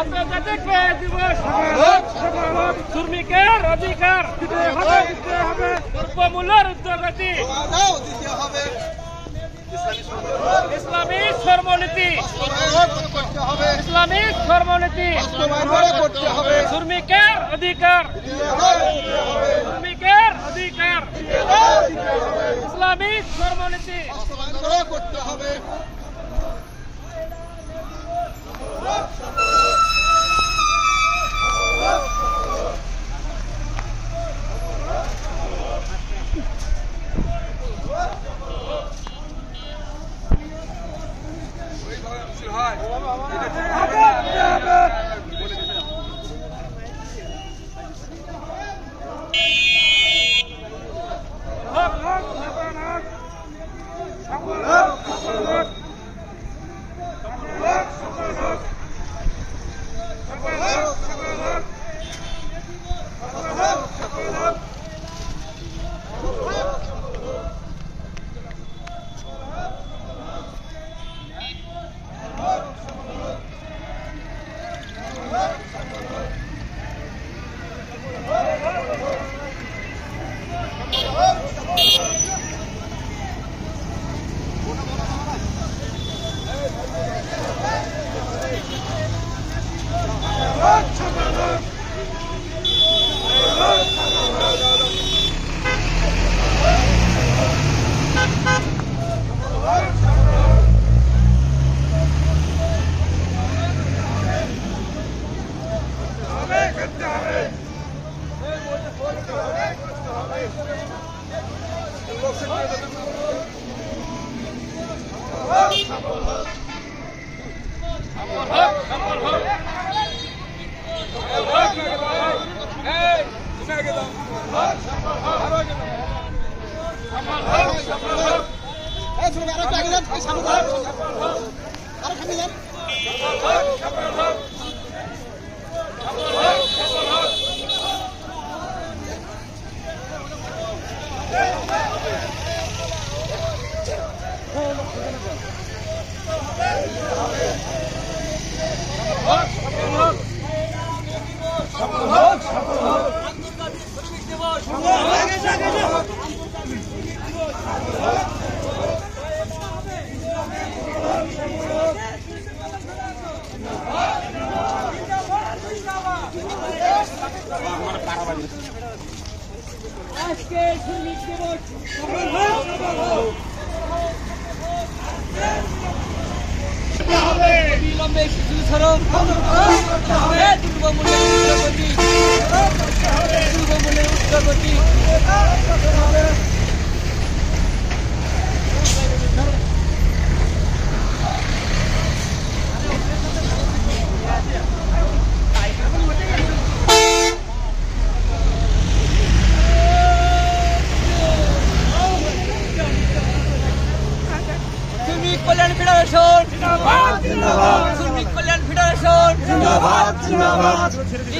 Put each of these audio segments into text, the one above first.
আন্তর্জাতিক ব্যয় দিবস শ্রমিকের অধিকার দ্রব্যমূল্যের ঊর্ধ্বগতি ইসলামিক ধর্মনীতি শ্রমিকের অধিকার ইসলামিক ধর্মনীতি করতে হবে।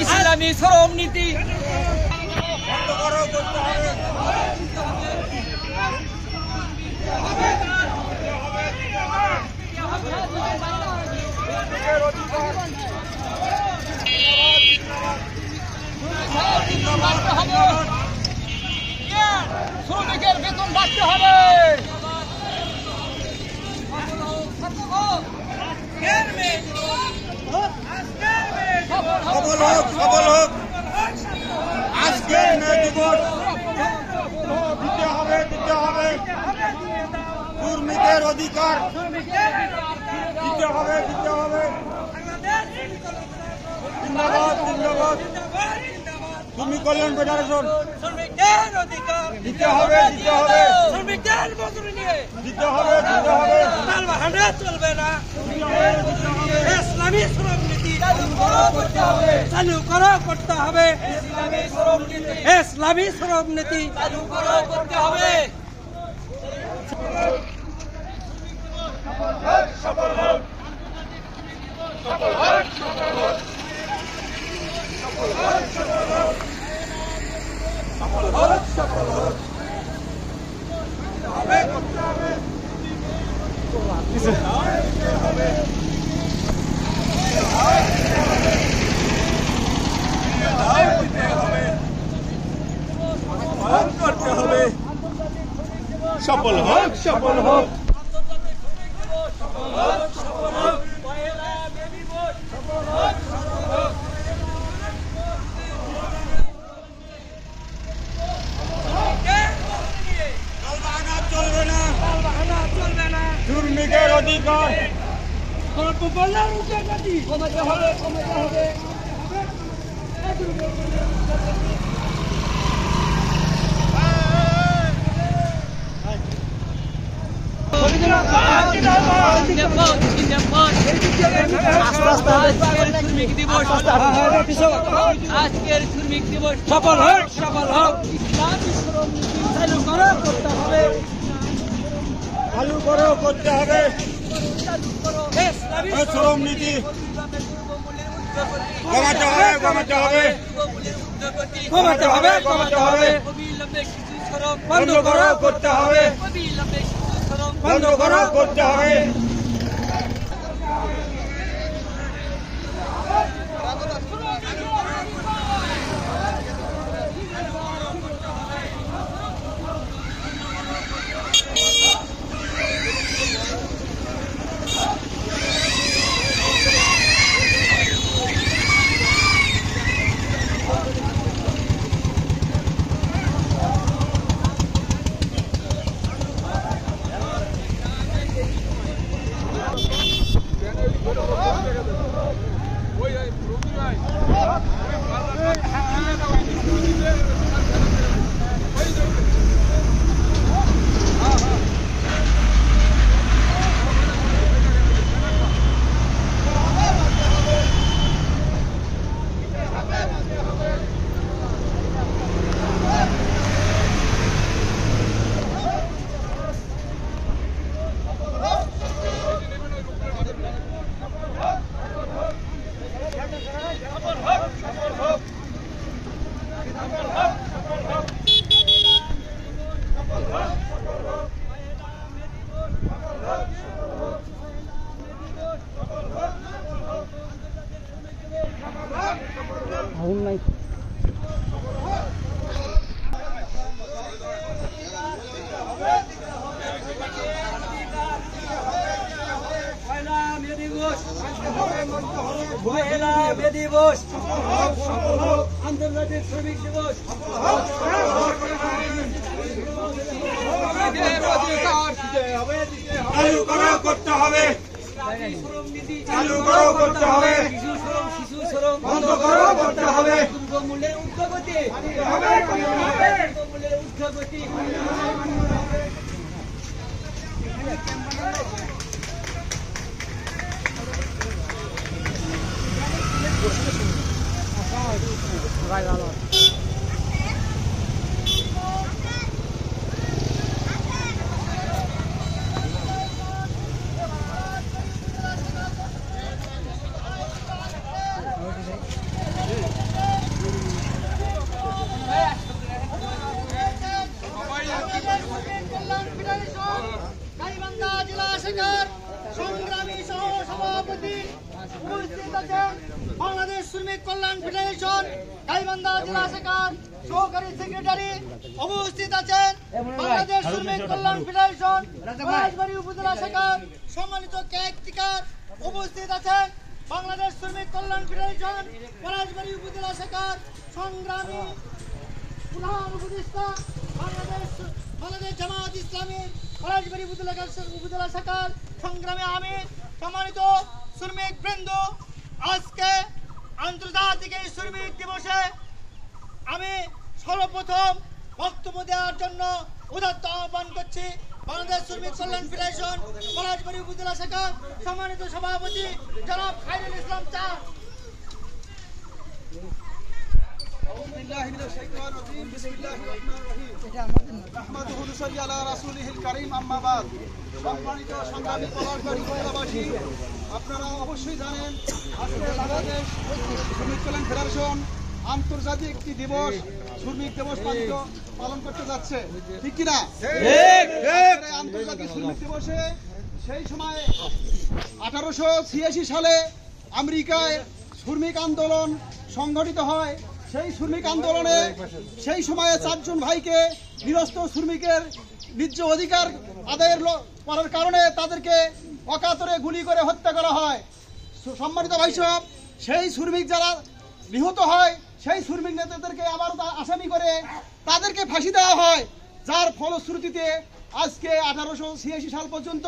ইসলামী শ্রম নীতি শ্রমিকের বেতন বাড়তে হবে। সফল হোক আজকের ন্যায় দিবস দিতে হবে শ্রমিকের অধিকার দিতে হবে জিন্দাবাদ শ্রমিক কল্যাণ ফেডারেশন দিতে হবে শ্রমিকদের মজুরি নিয়ে দিতে হবে চলবে না। ইসলামী শ্রম নীতি চালু করতে হবে। ইসলামী শ্রম নীতি চালু করতে হবে। সফল হোক। আন্তর্জাতিক শ্রমিক দিবস সফল হোক, সফল হোক। পহেলা মে দিবস সফল হোক, সফল হোক। তালবাহানা চলবে না, তালবাহানা চলবে না। শ্রমিকের অধিকার বললাম উগ্রগতি কমাতে হবে, কমাতে হবে। আজকের শ্রমিক দিবস সফল হোক, সফল হোক। ইসলামী শ্রমনীতি চালু করা করতে হবে, চালু করেও করতে হবে। চালু করো। ইসলামী শ্রম নীতি কমাতে হবে, কমাতে হবে। কমাতে হবে, কমাতে হবে। অবিলম্বে শিশু শ্রম বন্ধ করো, করতে হবে। অবিলম্বে শিশু শ্রম বন্ধ করো, করতে হবে। পহেলা মে দিবস আন্তর্জাতিক শ্রমিক দিবস চালু করেও করতে হবে। শ্রম নীতি চালু করেও করতে হবে। শিশু শ্রম বন্ধ করেও করতে হবে। দ্রব্যমূল্যের ঊর্ধ্বগতি, দ্রব্যমূল্যের ঊর্ধ্বগতি। গাইবান্ধা জেলা শাখার সংগ্রামী সহ সভাপতি উপস্থিত আছেন। বাংলাদেশ শ্রমিক কল্যাণ ফেডারেশন গাইবান্ধা জেলা শাখার সহকারী সেক্রেটারি উপস্থিত আছেন। বাংলাদেশ শ্রমিক কল্যাণ ফেডারেশন রাজবাড়ী উপজেলা শাখার সম্মানিত কেক টিকার উপস্থিত আছেন। বাংলাদেশ শ্রমিক কল্যাণ ফেডারেশন রাজবাড়ী উপজেলা শাখার সংগ্রামী প্রধান উপদেষ্টা বাংলাদেশ জামাত ইসলামীর পলাশবাড়ী উপজেলা শাখার সংগ্রামী আমির, সম্মানিত শ্রমিক বৃন্দ, আজকে আন্তর্জাতিক এই শ্রমিক দিবসে আমি সর্বপ্রথম বক্তব্য দেওয়ার জন্য উদাত্ত আহ্বান করছি বাংলাদেশ শ্রমিক কল্যাণ ফেডারেশন পলাশবাড়ী উপজেলা শাখার সম্মানিত সভাপতি জনাব খায়রুল ইসলাম চা। আপনারা অবশ্যই জানেন আজকে বাংলাদেশ শ্রমিক কল্যাণ ফেডারেশন আন্তর্জাতিক একটি দিবস শ্রমিক দিবস পালন করতে যাচ্ছে, ঠিক কিনা? আন্তর্জাতিক শ্রমিক দিবসে সেই সময় 1886 সালে আমেরিকায় শ্রমিক আন্দোলন সংগঠিত হয়। সেই শ্রমিক আন্দোলনে সেই সময়ে 4 জন ভাইকে নিরস্ত্র শ্রমিকের ন্যায্য অধিকার আদায়ের করার কারণে তাদেরকে অকাতরে গুলি করে হত্যা করা হয়। সম্মানিত ভাইসব, সেই শ্রমিক যারা নিহত হয় সেই শ্রমিক নেতাদেরকে আবার আসামি করে তাদেরকে ফাঁসি দেওয়া হয়, যার ফলশ্রুতিতে আজকে 1886 সাল পর্যন্ত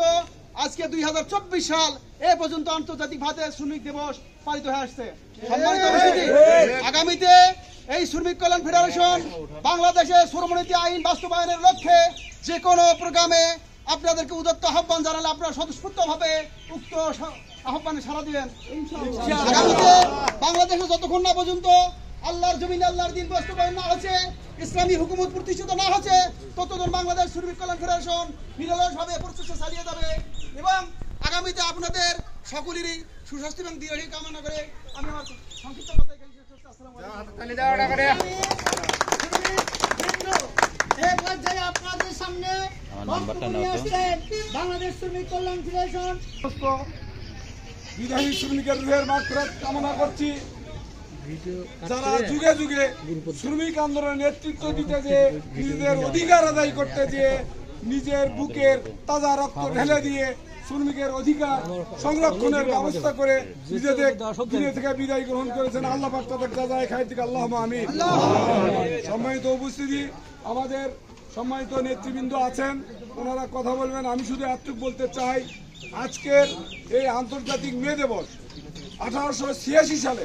আজকে 2024 সাল এ পর্যন্ত আন্তর্জাতিকভাবে শ্রমিক দিবস পালিত হয়ে আসছে। সম্মানিত উপস্থিতি, আগামীতে এই শ্রমিক কল্যাণ ফেডারেশন বাংলাদেশে শ্রমনীতি আইন বাস্তবায়নের লক্ষ্যে যে কোনো প্রোগ্রামে আপনাদেরকে উদাত্ত আহ্বান জানালে আপনারা স্বতঃস্ফূর্তভাবে উক্ত আহ্বানে সাড়া দিবেন। আগামীতে বাংলাদেশে যতক্ষণ না পর্যন্ত আল্লাহর জমিনে আল্লাহর দিন বাস্তবায়ন না হচ্ছে, ইসলামী হুকুমত প্রতিষ্ঠিত না হচ্ছে, ততদিন বাংলাদেশ শ্রমিক কল্যাণ ফেডারেশন নিরলসভাবে প্রচেষ্টা চালিয়ে যাবে। এবং আগামীতে আপনাদের সকলেরই সুস্বাস্থ্য এবং দীর্ঘ কামনা করে আমি আমার সংক্ষিপ্ত কথা এখানে শেষ করছি। আসসালামু আলাইকুম। আপনাদের সামনে বক্তব্য নিয়ে আসছেন বাংলাদেশ শ্রমিক কল্যাণ ফেডারেশন। বিদায়ী শ্রমিকের রুহের মাগফিরাত কামনা করছি। যারা যুগে যুগে শ্রমিক আন্দোলনের নেতৃত্ব দিতে যে নিজেদের অধিকার আদায় করতে যে নিজের বুকের তাজা রক্ত ঢেলে দিয়ে শ্রমিকের অধিকার সংরক্ষণের ব্যবস্থা করে নিজেদের দুনিয়া থেকে বিদায় গ্রহণ করেছেন, আল্লাহ পাক তাদের জাযায়ে খায়র থেকে আল্লাহুম্মা আমিন। সম্মানিত উপস্থিতি, আমাদের সম্মানিত নেতৃবৃন্দ আছেন, ওনারা কথা বলবেন। আমি শুধু এতটুকু বলতে চাই, আজকের এই আন্তর্জাতিক মে দিবস 1886 সালে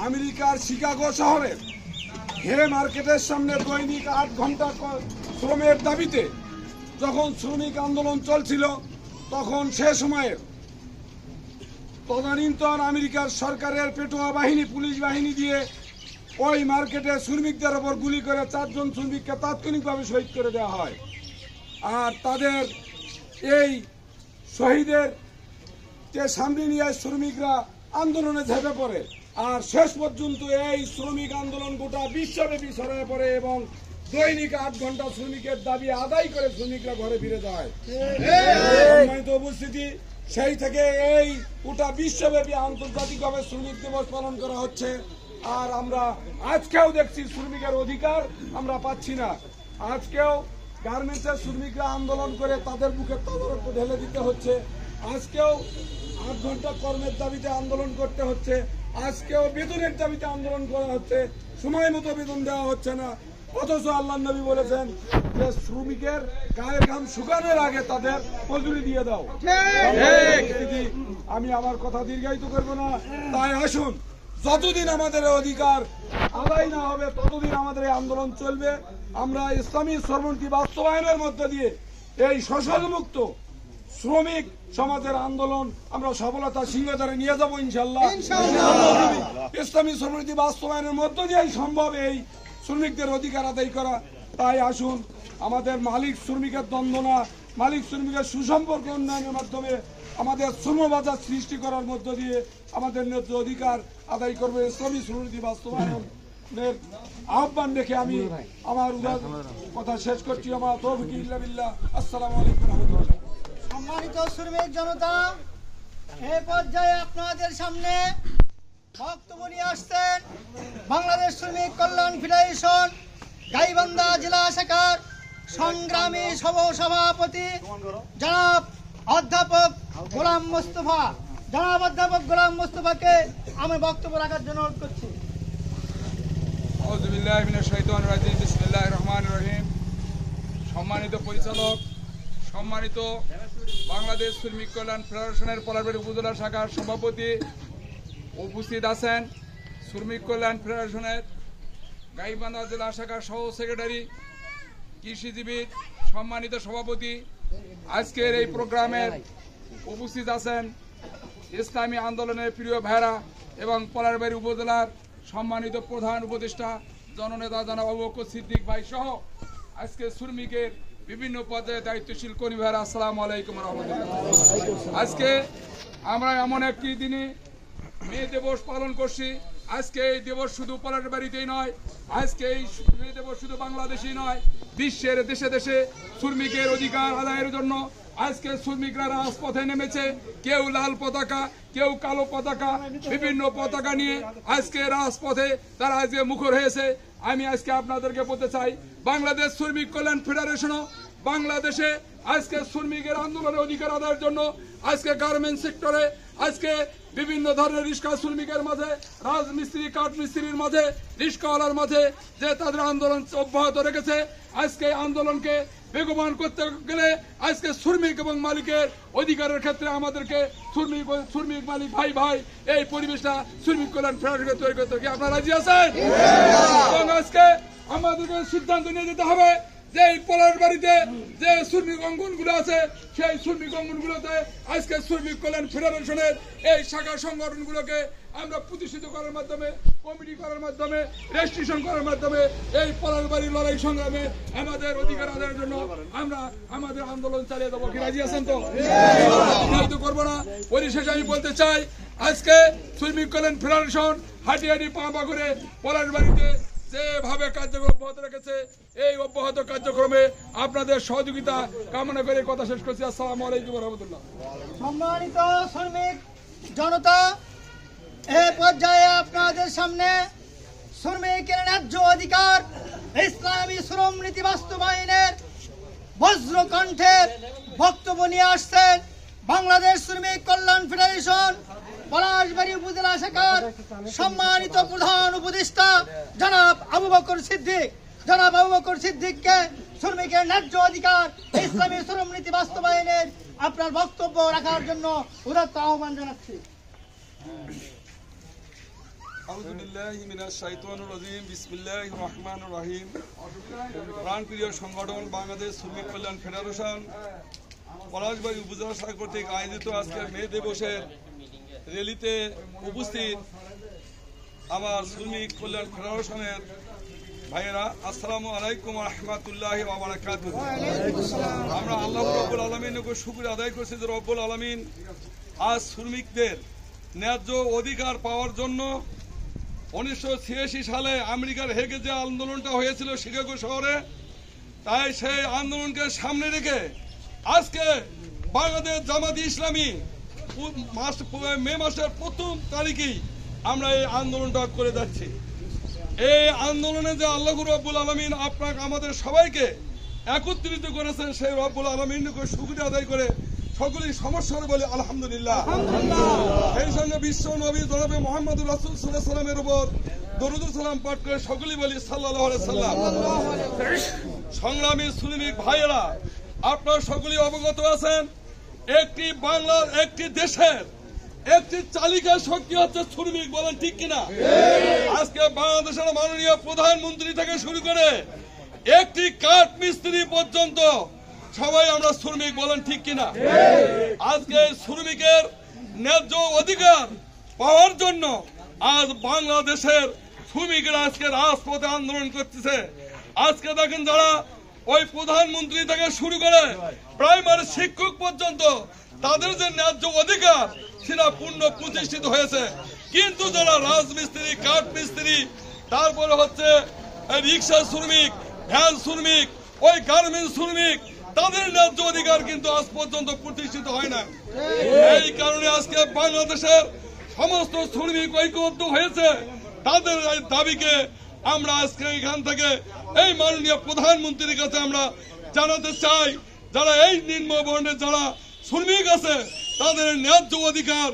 আমেরিকার শিকাগো শহরের হে মার্কেটের সামনে দৈনিক 8 ঘন্টা শ্রমের দাবিতে যখন শ্রমিক আন্দোলন চলছিল, তখন সে সময়ের তদানীন্তন আমেরিকার সরকারের পেটোয়া বাহিনী, পুলিশ বাহিনী দিয়ে ওই মার্কেটে শ্রমিকদের ওপর গুলি করে 4 জন শ্রমিককে তাৎক্ষণিকভাবে শহীদ করে দেওয়া হয়। আর তাদের এই শহীদের সামনে নিয়ে শ্রমিকরা আন্দোলনে ঝেঁপে পড়ে, আর শেষ পর্যন্ত এই শ্রমিক আন্দোলন গোটা বিশ্বব্যাপী ছড়িয়ে পড়ে এবং দৈনিক 8 ঘন্টা শ্রমিকের দাবি আদায় করে শ্রমিকরা ঘরে ফিরে যায়। সম্মানিত উপস্থিতি, সেই থেকে এই গোটা বিশ্বব্যাপী আন্তর্জাতিকভাবে শ্রমিক দিবস পালন করা হচ্ছে। আর আমরা আজকেও দেখছি শ্রমিকের অধিকার আমরা পাচ্ছি না। আজকেও গার্মেন্টসের শ্রমিকরা আন্দোলন করে তাদের বুকে তদরক্ত ঢেলে দিতে হচ্ছে। আজকেও 8 ঘন্টা কর্মের দাবিতে আন্দোলন করতে হচ্ছে। আজকেও বেতনের দাবিতে আন্দোলন করা হচ্ছে, সময় মতো বেতন দেওয়া হচ্ছে না। অথচ আল্লাহ নবী বলেছেন যে শ্রমিকের গায়ের ঘাম শুকানোর আগে তাদের মজুরি দিয়ে দাও। আমি আমার কথা দীর্ঘায়িত করবো না, তাই আসুন, যতদিন আমাদের অধিকার আদায় না হবে ততদিন আমাদের এই আন্দোলন চলবে। আমরা ইসলামী শ্রমনীতি বাস্তবায়নের মধ্য দিয়ে এই শোষণমুক্ত শ্রমিক সমাজের আন্দোলন আমরা সফলতা সিংহধারে নিয়ে যাবো ইনশাল্লাহ। ইসলামী শ্রমনীতি বাস্তবায়নের মধ্য দিয়েই সম্ভব এই শ্রমিকদের অধিকার আদায় করা। তাই আসুন, আমাদের মালিক শ্রমিকের দ্বন্দ্ব না, মালিক শ্রমিকের সুসম্পর্ক উন্নয়নের মাধ্যমে আমাদের শ্রমবাজার সৃষ্টি করার মধ্য দিয়ে আমাদের ন্যায্য অধিকার আদায় করবে। ইসলামী শ্রমনীতি বাস্তবায়নের আহ্বান রেখে আমি আমার কথা শেষ করছি। আমার তৌফিক ইল্লা বিল্লাহ। আসসালামু আলাইকুম ওয়া রাহমাতুল্লাহ। সম্মানিত শ্রমিক জনতা, এই পর্যায়ে আপনাদের সামনে বক্তব্য নিয়ে আসছেন বাংলাদেশ শ্রমিক কল্যাণ ফেডারেশন গাইবান্ধা জেলা শাখার সংগ্রামী সভাপতি জনাব অধ্যাপক গোলাম মোস্তফা। জনাব অধ্যাপক গোলাম মোস্তফাকে আমি বক্তব্য রাখার জন্য অনুরোধ করছি। আউযু বিল্লাহি মিনাশ শাইতানির রাজিম। বিসমিল্লাহির রহমানির রহিম। সম্মানিত পরিচালক, সম্মানিত বাংলাদেশ শ্রমিক কল্যাণ ফেডারেশনের পলাশবাড়ী উপজেলা শাখার সভাপতি, উপস্থিত আছেন শ্রমিক কল্যাণ ফেডারেশনের গাইবান্ধা জেলা শাখার সহ সেক্রেটারি, কৃষিজীবী সম্মানিত সভাপতি, আজকের এই প্রোগ্রামের উপস্থিত আছেন ইসলামী আন্দোলনের প্রিয় ভাইরা এবং পলাশবাড়ী উপজেলার সম্মানিত প্রধান উপদেষ্টা জননেতা জনাব আবু বকর সিদ্দিক ভাই সহ আজকে শ্রমিকের বিভিন্ন পর্যায়ে দায়িত্বশীল কর্মী ভাইরা, আসসালামু আলাইকুম ওয়া রাহমাতুল্লাহ। আজকে আমরা এমন একটি দিনে মে দিবস পালন করছি। আজকে এই দিবস শুধু পলাশবাড়ীতেই নয়, আজকে এই মে দিবস শুধু বাংলাদেশেই নয়, বিশ্বের দেশে দেশে শ্রমিকের অধিকার আদায়ের জন্য আজকে শ্রমিকরা রাজপথে নেমেছে। কেউ লাল পতাকা, কেউ কালো পতাকা, বিভিন্ন পতাকা নিয়ে আজকে রাজপথে তারা আজকে মুখর হয়েছে। আমি আজকে আপনাদেরকে বলতে চাই, বাংলাদেশ শ্রমিক কল্যাণ ফেডারেশনও বাংলাদেশে আজকে শ্রমিকের আন্দোলনের অধিকার আদায়ের জন্য আজকে গার্মেন্টস সেক্টরে আজকে বিভিন্ন ধরনের রিক্সা শ্রমিকের মাঝে, রাজমিস্ত্রি, কাঠমিস্ত্রির মাঝে, রিক্সাওয়ালার মাঝে যে তাদের আন্দোলন অব্যাহত রেখেছে, আজকে আন্দোলনকে বেগবান করতে গেলে আজকে শ্রমিক এবং মালিকের অধিকারের ক্ষেত্রে আমাদেরকে শ্রমিক মালিক ভাই ভাই এই পরিবেশটা শ্রমিক কল্যাণ ফেডারেশন তৈরি করতে হবে। আপনারা রাজি আছেন? এবং আজকে আমাদেরকে সিদ্ধান্ত নিয়ে যেতে হবে যে এই পলাশ বাড়িতে যে শ্রমিক অঙ্গনগুলো আছে সেই শ্রমিক অঙ্গনগুলোতে আজকে শ্রমিক কল্যাণ ফেডারেশনের এই শাখা সংগঠনগুলোকে আমরা প্রতিষ্ঠিত করার মাধ্যমে, কমিটি করার মাধ্যমে, রেজিস্ট্রেশন করার মাধ্যমে এই পলাশ বাড়ির লড়াই সংগ্রামে আমাদের অধিকার আদায়ের জন্য আমরা আমাদের আন্দোলন চালিয়ে দেবো। কি রাজি আছেন তো? করবো না। পরিশেষে আমি বলতে চাই, আজকে শ্রমিক কল্যাণ ফেডারেশন হাঁটি হাঁটি পা পা করে পলাশ বাড়িতে যেভাবে কার্যক্রম অব্যাহত রেখেছে এই অব্যাহত কার্যক্রমে আপনাদের সহযোগিতা কামনা করে কথা শেষ করছি। আসসালামু আলাইকুম ওয়া রাহমাতুল্লাহ। সম্মানিত শ্রমিক জনতা, এই পর্যায়ে আপনাদের সামনে শ্রমিকের ন্যায্য অধিকার ইসলামী শ্রম নীতি বাস্তবায়নের বজ্রকণ্ঠের বক্তব্য নিয়ে আসছেন বাংলাদেশ শ্রমিক কল্যাণ ফেডারেশন পলাশবাড়ী উপজেলা শাখার সম্মানিত প্রধান উপদেষ্টা জনাব আবু বকর সিদ্দিক। জনাব আবু বকর সিদ্দিককে শ্রমিকের ন্যায্য অধিকার ইসলামী শ্রম নীতি বাস্তবায়নের আপনার বক্তব্য রাখার জন্য উদাত্ত আহ্বান জানাচ্ছি। আউযু বিল্লাহি মিনাশ শাইতানির রাজিম। বিসমিল্লাহির রহমানির রহিম। প্রাণপ্রিয় সংগঠন বাংলাদেশ শ্রমিক কল্যাণ ফেডারেশন পলাশবাড়ী উপজেলা শাখা কর্তৃক আয়োজিত আজকে মে দিবসের র্যালিতে উপস্থিত আমার শ্রমিক কল্যাণ ফেডারেশনের ভাইয়েরা, আসসালামু আলাইকুম ওয়া রাহমাতুল্লাহি ওয়া বারাকাতুহু। আমরা আল্লাহ রাব্বুল আলামিনের উপর শুকরিয়া আদায় করছি যে রব্বুল আলামিন আজ শ্রমিকদের ন্যায্য অধিকার পাওয়ার জন্য 1986 সালে আমেরিকার হেগে যে আন্দোলনটা হয়েছিল শিকাগো শহরে, তাই সেই আন্দোলনকে সামনে রেখে আজকে বাংলাদেশ জামাত ইসলামী মে মাসের 1 তারিখেই আমরা এই আন্দোলনটা করে যাচ্ছি। এই আন্দোলনে যে আল্লাহ রাব্বুল আলামিন আপনাকে আমাদের সবাইকে একত্রিত করেছেন, সেই রব্বুল আলামিনকে শুকরিয়া আদায় করে সকলেই সমস্যার বলে আলহামদুলিল্লাহ। সেই সঙ্গে বিশ্ব নবী জনাবে মুহাম্মদুর রাসূল সাল্লাল্লাহু আলাইহি ওয়াসাল্লামের উপর দরুদ ও সালাম পাঠ করে সকলেই বলি সাল্লাল্লাহু আলাইহি ওয়াসাল্লাম। সংগ্রামী শ্রমিক ভাইয়েরা, আপনারা সকলেই অবগত আছেন, একটি বাংলার একটি দেশের একটি চালিকা শক্তি হচ্ছে শ্রমিক। বলেন ঠিক কিনা? আজকে বাংলাদেশের মাননীয় প্রধানমন্ত্রী থেকে শুরু করে একটি কাঠ মিস্ত্রি পর্যন্ত সবাই আমরা শ্রমিক। বলেন ঠিক কিনা? আজকে শ্রমিকের ন্যায্য অধিকার পাওয়ার জন্য আজ বাংলাদেশের শ্রমিকরা আজকে রাজপথে আন্দোলন করতেছে। আজকে দেখেন, যারা ওই প্রধানমন্ত্রী থেকে শুরু করে প্রাইমারি শিক্ষক পর্যন্ত তাদের যে ন্যায্য অধিকার সেটা পূর্ণ প্রতিষ্ঠিত হয়েছে, কিন্তু যারা রাজমিস্ত্রি, কাঠ মিস্ত্রি, তারপরে হচ্ছে রিক্সা শ্রমিক, ভ্যান শ্রমিক, ওই গার্মেন্টস শ্রমিক, তাদের ন্যায্য অধিকার কিন্তু আজ পর্যন্ত প্রতিষ্ঠিত হয় না। এই কারণে আজকে বাংলাদেশের সমস্ত শ্রমিক ঐক্যবদ্ধ হয়েছে। তাদের এই দাবিকে আমরা আজকে এখান থেকে এই মাননীয় প্রধানমন্ত্রীর কাছে আমরা জানাতে চাই, যারা এই নিম্ন বর্ণের যারা শ্রমিক আছে তাদের ন্যায্য অধিকার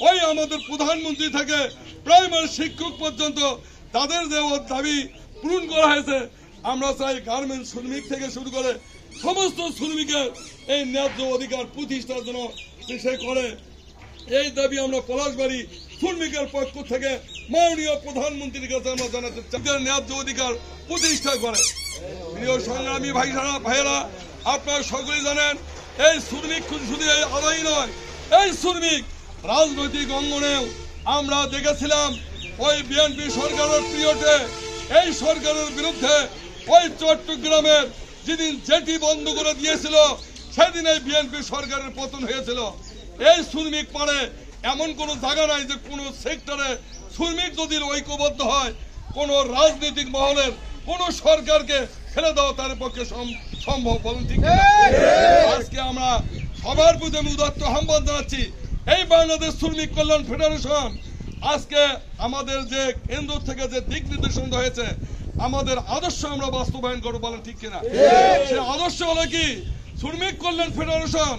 ওই আমাদের প্রধানমন্ত্রী থেকে প্রাইমারি শিক্ষক পর্যন্ত তাদের যে দাবি পূরণ করা হয়েছে। আমরা চাই গার্মেন্টস শ্রমিক থেকে শুরু করে সমস্ত শ্রমিকের এই ন্যায্য অধিকার প্রতিষ্ঠার জন্য সে করে। এই দাবি আমরা পলাশবাড়ী শ্রমিকের পক্ষ থেকে মাননীয় প্রধানমন্ত্রীর কাছে আমরা জানাতে চাই, ন্যায্য অধিকার প্রতিষ্ঠা করে। প্রিয় সংগ্রামী ভাইয়েরা, আপনারা সকলেই জানেন, এই শ্রমিক শুধু এই আদায় নয়, এই শ্রমিক রাজনৈতিক অঙ্গনেও আমরা দেখেছিলাম ওই বিএনপি সরকারের পিরিয়ডে এই সরকারের বিরুদ্ধে ওই চট্টগ্রামের যেদিন জেটি বন্ধ করে দিয়েছিল সেদিন এই বিএনপি সরকারের পতন হয়েছিল। এই শ্রমিক পারে এমন কোন জায়গা নাই যে কোন সেক্টরে শ্রমিক যদি ঐক্যবদ্ধ হয় কোন রাজনৈতিক মহলের কোন সরকারকে ফেলে দেওয়া তার পক্ষে সম্ভব। বলুন ঠিক? আজকে আমরা সবার প্রতি আমি উদাত্ত আহ্বান জানাচ্ছি, এই বাংলাদেশ শ্রমিক কল্যাণ ফেডারেশন আজকে আমাদের যে কেন্দ্র থেকে যে দিক নির্দেশন হয়েছে, আমাদের আদর্শ আমরা বাস্তবায়ন করবো, বলেন ঠিক কিনা? সে আদর্শ হলো কি, শ্রমিক কল্যাণ ফেডারেশন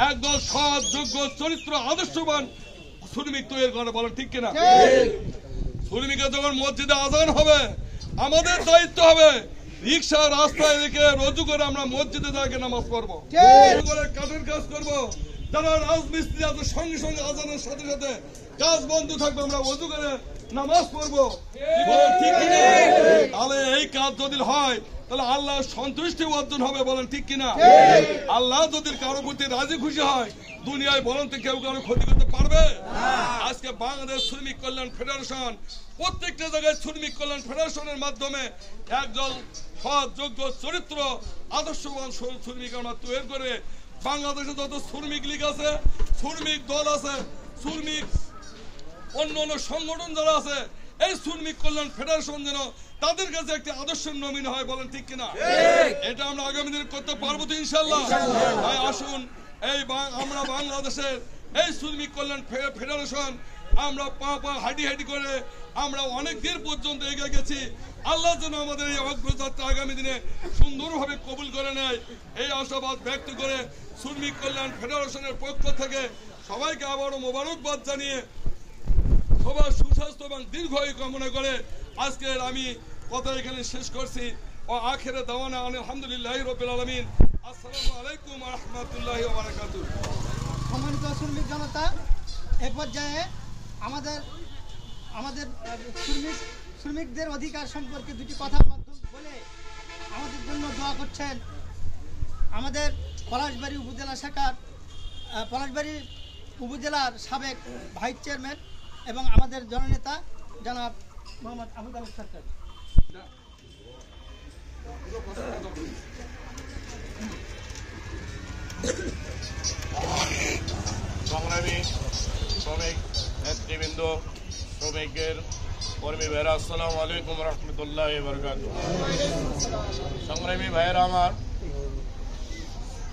একদল সৎ, যোগ্য, চরিত্র, আদর্শবান শ্রমিক তৈরি করে, বলেন ঠিক কিনা? শ্রমিকের যখন মসজিদে আজান হবে, আমাদের দায়িত্ব হবে রিক্সা রাস্তায় রেখে রজু করে আমরা মসজিদে যাকে নামাজ পড়বো, কাঠের কাজ করবো। যারা রাজমিস্ত্রি আছে সঙ্গে সঙ্গে আজানের সাথে সাথে কাজ বন্ধ থাকবে, আমরা ওযু করে নামাজ পড়বো, ঠিক কিনা? তাহলে এই কাজ যদি হয় তাহলে আল্লাহ সন্তুষ্টি অর্জন হবে, বলেন ঠিক কিনা? আল্লাহ যদি কারো প্রতি রাজি খুশি হয়, দুনিয়ায় বলেন তো কেউ কারো ক্ষতি করতে পারবে? আজকে বাংলাদেশ শ্রমিক কল্যাণ ফেডারেশন প্রত্যেকটা জায়গায় শ্রমিক কল্যাণ ফেডারেশনের মাধ্যমে একজন সৎ, যোগ্য, চরিত্র, আদর্শবান শ্রমিক আমরা তৈরি করে বাংলাদেশে যত শ্রমিক লীগ আছে, শ্রমিক দল আছে, শ্রমিক অন্য অন্য সংগঠন যারা আছে, এই শ্রমিক কল্যাণ ফেডারেশন যেন তাদের কাছে একটি আদর্শের নমিনা হয়, বলেন ঠিক কিনা? এটা আমরা আগামী দিনে করতে পারবো তো ইনশাল্লাহ? তাই আসুন আমরা বাংলাদেশের এই শ্রমিক কল্যাণ ফেডারেশন আমরা পা হাঁটি হাঁটি করে আমরা অনেক দিন পর্যন্ত এগিয়ে গেছি। আল্লাহ যেন আমাদের এই অগ্রযাত্রা আগামী দিনে সুন্দরভাবে কবুল করে নেয়, এই আশাবাদ ব্যক্ত করে শ্রমিক কল্যাণ ফেডারেশনের পক্ষ থেকে সবাইকে আবারও মোবারকবাদ জানিয়ে সবার সুস্বাস্থ্য এবং দীর্ঘায়ু কামনা করে আজকের আমি কথা এখানে শেষ করছি। ও আখিরে দাওয়ানা আলহামদুলিল্লাহি রাব্বিল আলামিন। আসসালামু আলাইকুম ওয়া রাহমাতুল্লাহি ওয়া বারাকাতুহু। সম্মানিত শ্রমিক জনতা, এক পর্যায়ে আমাদের শ্রমিকদের অধিকার সম্পর্কে দুটি কথার মাধ্যম বলে আমাদের জন্য দোয়া করছেন আমাদের পলাশবাড়ী উপজেলার সাবেক ভাইস চেয়ারম্যান এবং আমাদের জননেতা জনাব মোহাম্মদ আবুল আলী সরকার। সংগ্রামী শ্রমিক নেতৃবৃন্দ, শ্রমিকের কর্মী ভাইয়েরা, আসসালামু আলাইকুম রহমতুল্লাহি ওয়া বারাকাতুহু। সংগ্রামী ভাইয়েরা আমার,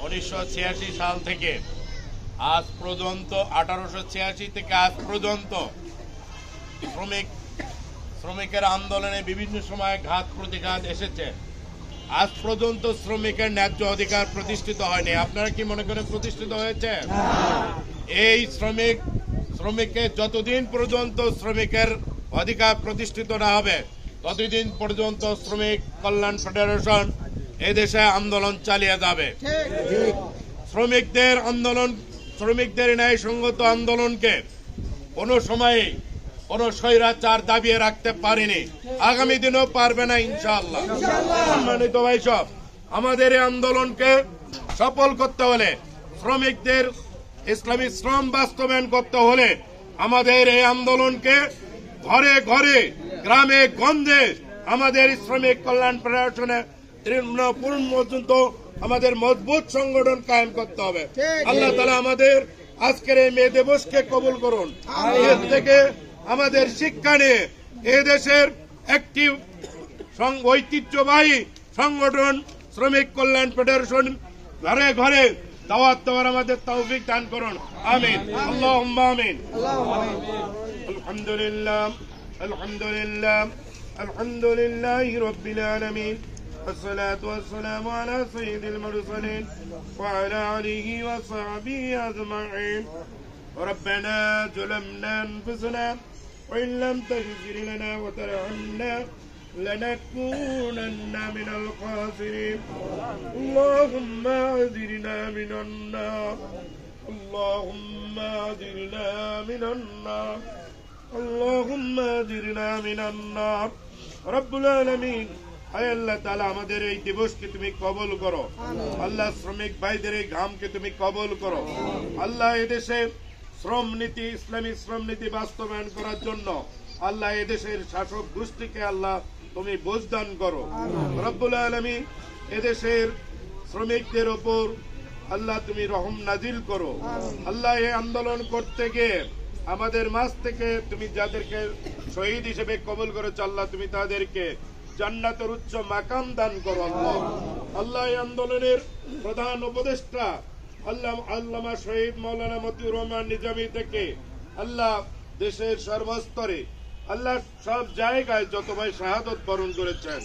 1986 সাল থেকে আজ পর্যন্ত 1886 থেকে আজ পর্যন্ত শ্রমিকের আন্দোলনে বিভিন্ন সময় ঘাত প্রতিঘাত এসেছে। আজ পর্যন্ত শ্রমিকের ন্যায্য অধিকার প্রতিষ্ঠিত হয়নি। আপনারা কি মনে করেন প্রতিষ্ঠিত হয়েছে? এই শ্রমিকের যতদিন পর্যন্ত শ্রমিকের অধিকার প্রতিষ্ঠিত না হবে ততদিন পর্যন্ত শ্রমিক কল্যাণ ফেডারেশন এদেশে আন্দোলন চালিয়ে যাবে। শ্রমিকদের ন্যায়সঙ্গত আন্দোলনকে কোনো সময়ে কোনো স্বৈরাচার দাবিয়ে রাখতে পারেনি, আগামী দিনেও পারবে না ইনশাআল্লাহ। সম্মানিত ভাই সব, আমাদের এই আন্দোলনকে সফল করতে হলে, শ্রমিকদের ইসলামী শ্রম বাস্তবায়ন করতে হলে আমাদের এই আন্দোলনকে ঘরে ঘরে, গ্রামে গঞ্জে আমাদের শ্রমিক কল্যাণ ফেডারেশনের তৃণমূল পর্যন্ত আমাদের মজবুত সংগঠন কায়েম করতে হবে। আল্লাহ তাআলা আমাদের আজকের এই মে দিবসকে কবুল করুন। এর থেকে আমাদের শিক্ষা নিয়ে এদেশের একটি ঐতিহ্যবাহী সংগঠন শ্রমিক কল্যাণ ফেডারেশন ঘরে ঘরে দাওয়াত দেওয়ার আমাদের তৌফিক দান করুন। আমিন, আল্লাহুম্মা আমিন। আলহামদুলিল্লাহি রাব্বিল আলামিন। والصلاة والسلام على سيد المرسلين وعلى آله وصحبه أجمعين. ربنا ظلمنا أنفسنا وإن لم تغفر لنا وترحمنا لنكونن من الخاسرين. اللهم أجرنا من النار، اللهم أجرنا من النار، اللهم أجرنا من النار. رب العالمين, হায় আল্লাহ তাআলা আমাদের এই দিবসকে তুমি কবুল করো। আল্লাহ শ্রমিক ভাইদের এই ঘামকে তুমি কবুল করো। আল্লাহ এদেশে শ্রম নীতি, ইসলামী শ্রম নীতি বাস্তবায়ন করার জন্য আল্লাহ এদেশের শাসক গোষ্ঠীকে আল্লাহ তুমি বুঝদান করো। রব্বুল আলামিন, এদেশের শ্রমিকদের ওপর আল্লাহ তুমি রহম নাজিল করো। আল্লাহ এই আন্দোলন করতে গিয়ে আমাদের মাঝ থেকে তুমি যাদেরকে শহীদ হিসেবে কবুল করেছো আল্লাহ তুমি তাদেরকে জান্নাতের উচ্চ মাকাম দান করো। আল্লাহ এই আন্দোলনের প্রধান উপদেষ্টা আল্লামা শহীদ মাওলানা মতিউর রহমান নিজামী থেকে আল্লাহ দেশের সর্বস্তরে আল্লাহ সব জায়গায় যত ভাই শাহাদত বরণ করেছেন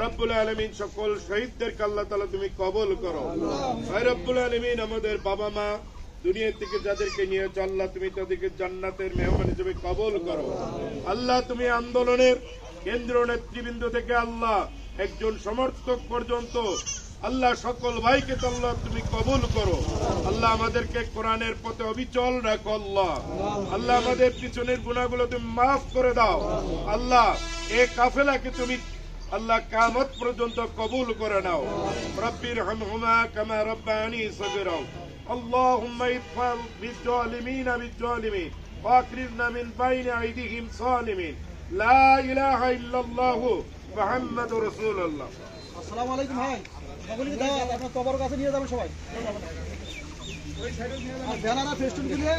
রব্বুল আলামিন সকল শহীদদেরকে আল্লাহ তাআলা তুমি কবুল করো। রব্বুল আলামিন আমাদের বাবা মা দুনিয়া থেকে যাদেরকে নিয়েছো আল্লাহ তুমি তাদেরকে জান্নাতের মেহমান হিসেবে কবুল করো। আল্লাহ তুমি আন্দোলনের কেন্দ্রীয় নেতৃবৃন্দ থেকে আল্লাহ একজন সমর্থক পর্যন্ত আল্লাহ সকল ভাইকে তো আল্লাহ তুমি কবুল করো। আল্লাহ আমাদেরকে কোরআনের পথে অবিচল রাখো। আল্লাহ আল্লাহ আমাদের পিছনের গুনাহগুলো তুমি মাফ করে দাও। আল্লাহ এই কাফেলাকে তুমি আল্লাহ কিয়ামত পর্যন্ত কবুল করে নাও। রব্বির হামহুমা কামা রব্বায়ানি সগীরা। اللهم ادفع بالظالمين بالظالمين واخرجنا من بين ايديهم صالمين لا اله الا الله محمد رسول الله। আসসালামু আলাইকুম ভাই, সকলকে দাওয়াত, আপনার কবর কাছে নিয়ে যাবেন সবাই, আর ব্যানার ফেস্টুন দিয়ে